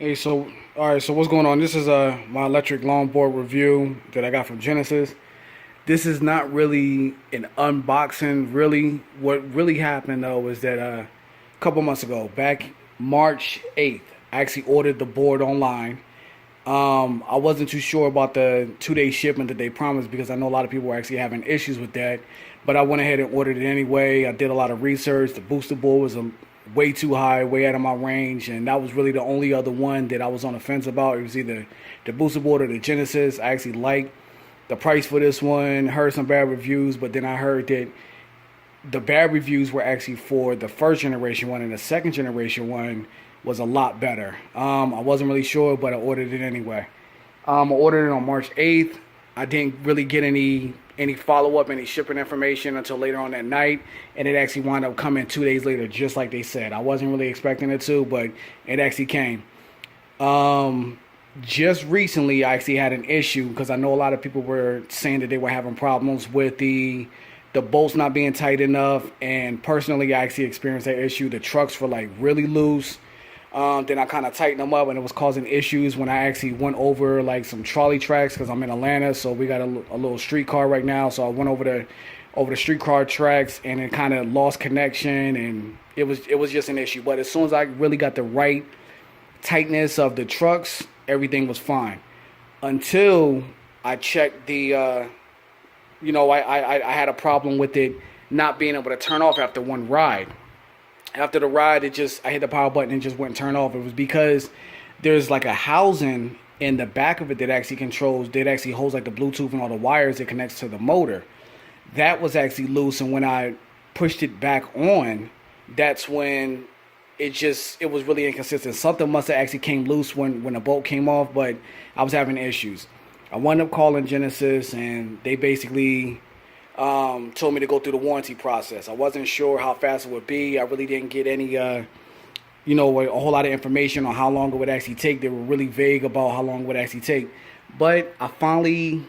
Hey, so all right, so what's going on? This is my electric longboard review that I got from Genesis. This is not really an unboxing. Really, what really happened though is that a couple months ago, back March 8th, I actually ordered the board online. I wasn't too sure about the 2 day shipment that they promised because I know a lot of people were actually having issues with that. But I went ahead and ordered it anyway. I did a lot of research. The booster board was way too high, way out of my range, and that was really the only other one that I was on the fence about. It was either the booster board or the Genesis. I actually liked the price for this one. Heard some bad reviews, but then I heard that the bad reviews were actually for the first generation one, and the second generation one was a lot better. I wasn't really sure, but I ordered it anyway. I ordered it on March 8th. I didn't really get any follow up, any shipping information until later on that night, and it actually wound up coming 2 days later, just like they said. I wasn't really expecting it to, but it actually came. Just recently, I actually had an issue because I know a lot of people were saying that they were having problems with the bolts not being tight enough, and personally, I actually experienced that issue. The trucks were like really loose. Then I kind of tightened them up, and it was causing issues when I actually went over like some trolley tracks because I'm in Atlanta, so we got a little streetcar right now. So I went over the streetcar tracks, and it kind of lost connection, and it was just an issue. But as soon as I really got the right tightness of the trucks, everything was fine. Until I checked I had a problem with it not being able to turn off after one ride. After the ride, I hit the power button and it just wouldn't turn off. It was because there's like a housing in the back of it that actually holds like the Bluetooth and all the wires that connects to the motor. That was actually loose, and when I pushed it back on, that's when it was really inconsistent. Something must have actually came loose when the bolt came off, but I was having issues. I wound up calling Genesis, and they basically told me to go through the warranty process. I wasn't sure how fast it would be. I really didn't get any, a whole lot of information on how long it would actually take. They were really vague about how long it would actually take. But I finally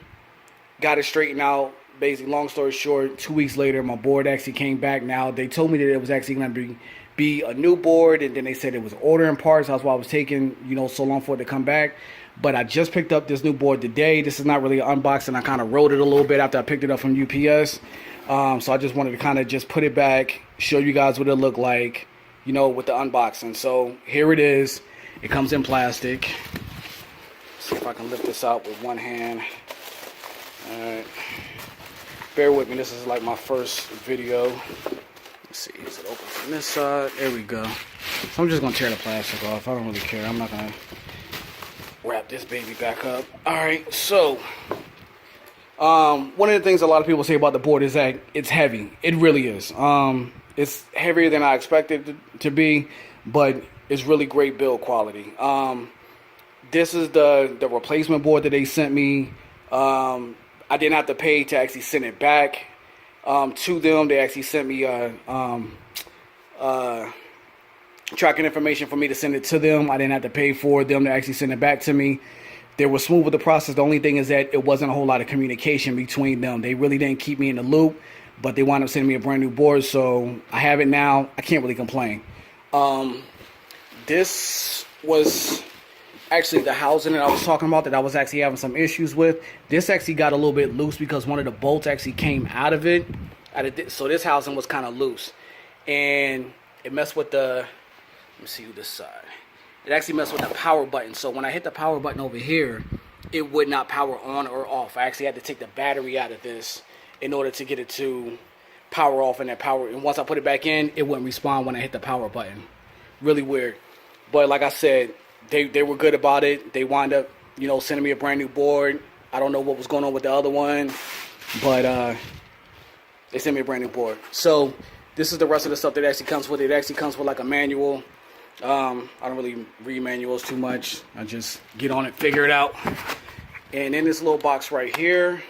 got it straightened out. Basically, long story short, 2 weeks later, my board actually came back. Now, they told me that it was actually going to be a new board, and then they said it was ordering parts. That's why I was taking, so long for it to come back. But I just picked up this new board today. This is not really an unboxing. I kind of rode it a little bit after I picked it up from UPS. So I just wanted to kind of just put it back, show you guys what it looked like, with the unboxing. So here it is. It comes in plastic. See if I can lift this out with one hand. Alright. Bear with me. This is like my first video. Let's see. Is it open from this side? There we go. So I'm just going to tear the plastic off. I don't really care. I'm not going to wrap this baby back up. Alright, so one of the things a lot of people say about the board is that it's heavy. It really is. It's heavier than I expected it to be, but it's really great build quality. This is the replacement board that they sent me. I didn't have to pay to actually send it back to them. They actually sent me tracking information for me to send it to them. I didn't have to pay for them to actually send it back to me. They were smooth with the process. The only thing is that it wasn't a whole lot of communication between them. They really didn't keep me in the loop, but they wound up sending me a brand new board, so I have it now. I can't really complain. This was actually the housing that I was talking about that I was actually having some issues with. This actually got a little bit loose because one of the bolts actually came out of it. So this housing was kind of loose, and it messed with the, let me see this side. It actually messed with the power button. So when I hit the power button over here, it would not power on or off. I actually had to take the battery out of this in order to get it to power off, and that power. And once I put it back in, it wouldn't respond when I hit the power button. Really weird. But like I said, they were good about it. They wound up, sending me a brand new board. I don't know what was going on with the other one, but they sent me a brand new board. So this is the rest of the stuff that actually comes with it. It actually comes with like a manual. I don't really read manuals too much. I just get on it, figure it out. And in this little box right here,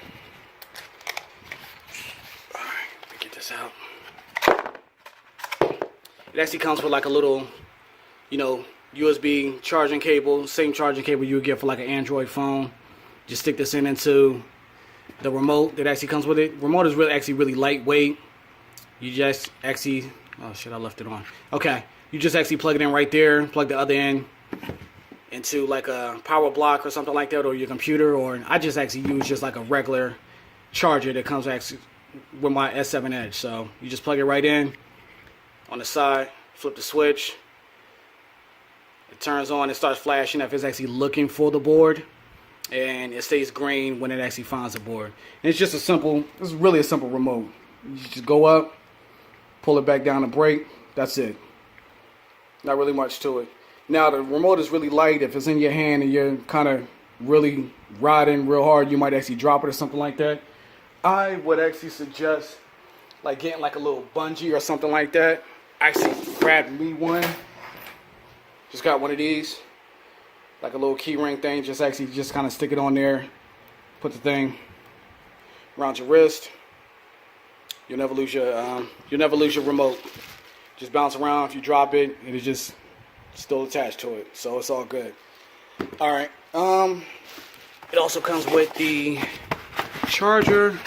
all right, let me get this out. It actually comes with like a little, USB charging cable, same charging cable you would get for like an Android phone. Just stick this into the remote that actually comes with it. Remote is really lightweight. You just actually, oh shit, I left it on. Okay, you just actually plug it in right there, plug the other end, into like a power block or something like that, or your computer, or I just actually use just like a regular charger that comes actually with my S7 Edge. So you just plug it right in on the side, flip the switch, it turns on, it starts flashing if it's actually looking for the board, and it stays green when it actually finds the board. And it's just it's really a simple remote. You just go up, pull it back down, and brake. That's it. Not really much to it. Now the remote is really light. If it's in your hand and you're kind of really riding real hard, you might actually drop it or something like that. I would actually suggest like getting like a little bungee or something like that. I actually grabbed me one. Just got one of these, like a little key ring thing. Just kind of stick it on there. Put the thing around your wrist. You'll never lose your remote. Just bounce around. If you drop it, it is just still attached to it, so it's all good. All right. It also comes with the charger.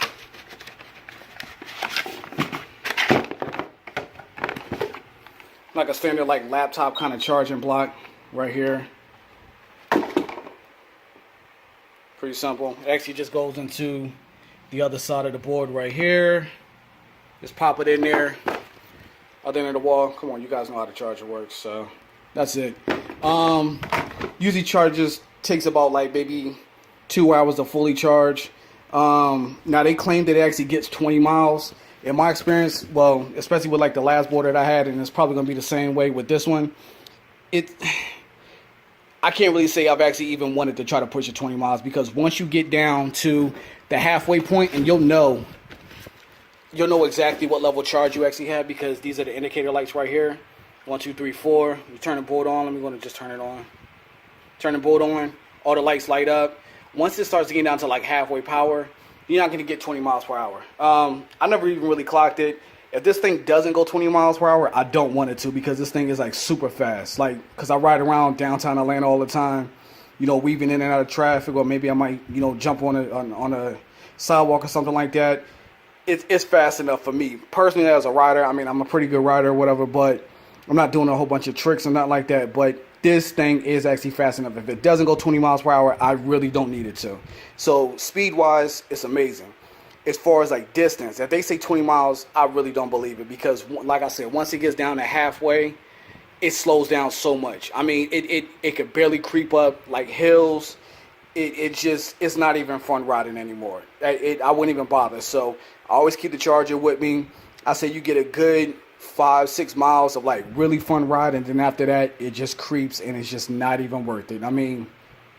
Like a standard like laptop kind of charging block right here. Pretty simple. It actually just goes into the other side of the board right here. Just pop it in there. Other end of the wall. Come on, you guys know how the charger works, so that's it. Usually charges takes about like maybe 2 hours to fully charge. Now they claim that it actually gets 20 miles. In my experience, well, especially with like the last board that I had, and it's probably gonna be the same way with this one. I can't really say I've actually even wanted to try to push it 20 miles, because once you get down to the halfway point, and you'll know exactly what level charge you actually have, because these are the indicator lights right here. 1, 2, 3, 4. You turn the board on. Let me go and just turn it on. Turn the board on. All the lights light up. Once it starts getting down to like halfway power, you're not going to get 20 miles per hour. I never even really clocked it. If this thing doesn't go 20 miles per hour, I don't want it to, because this thing is like super fast. Like, because I ride around downtown Atlanta all the time, you know, weaving in and out of traffic, or maybe I might, you know, jump on a sidewalk or something like that. It's fast enough for me. Personally, as a rider, I mean, I'm a pretty good rider or whatever, but I'm not doing a whole bunch of tricks and not like that. But this thing is actually fast enough. If it doesn't go 20 miles per hour, I really don't need it to. So speed-wise, it's amazing. As far as like distance, if they say 20 miles, I really don't believe it, because like I said, once it gets down to halfway, it slows down so much. I mean, it could barely creep up like hills. It's not even fun riding anymore. I wouldn't even bother. So I always keep the charger with me. I say you get a good 5-6 miles of like really fun ride, and then after that it just creeps, and it's just not even worth it. I mean,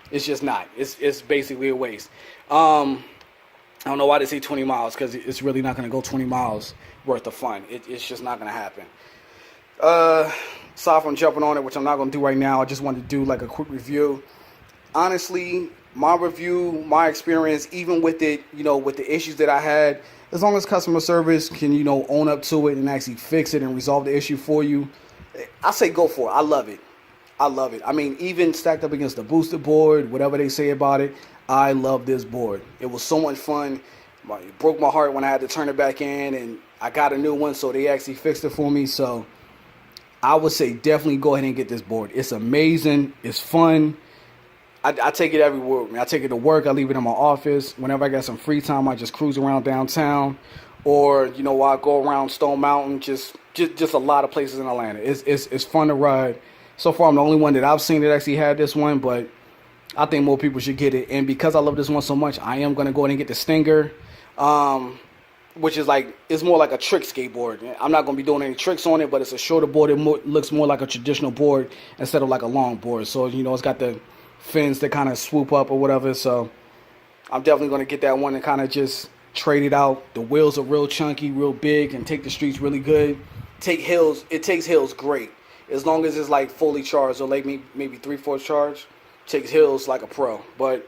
it's just not. It's basically a waste. I don't know why they say 20 miles, because it's really not going to go 20 miles worth of fun. It's just not going to happen. Aside from jumping on it, which I'm not going to do right now, I just wanted to do like a quick review. Honestly, my review, my experience, even with it, you know, with the issues that I had, as long as customer service can, you know, own up to it and actually fix it and resolve the issue for you, I say go for it. I love it. I love it. I mean, even stacked up against the booster board, whatever they say about it, I love this board. It was so much fun. It broke my heart when I had to turn it back in, and I got a new one, so they actually fixed it for me. So I would say definitely go ahead and get this board. It's amazing. It's fun. I take it everywhere with me. I take it to work. I leave it in my office. Whenever I got some free time, I just cruise around downtown, or you know, I go around Stone Mountain. Just a lot of places in Atlanta. It's fun to ride. So far, I'm the only one that I've seen that actually had this one, but I think more people should get it. And because I love this one so much, I am going to go ahead and get the Stinger, which is like, it's more like a trick skateboard. I'm not going to be doing any tricks on it, but it's a shorter board. It looks more like a traditional board instead of like a long board. So, you know, it's got the fins that kind of swoop up or whatever. So I'm definitely going to get that one and kind of just trade it out. The wheels are real chunky, real big, and take the streets really good. It takes hills great. As long as it's like fully charged, or like maybe 3/4 charge, takes hills like a pro. But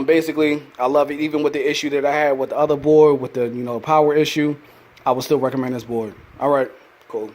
basically, I love it. Even with the issue that I had with the other board, with the, you know, power issue, I would still recommend this board. All right, cool.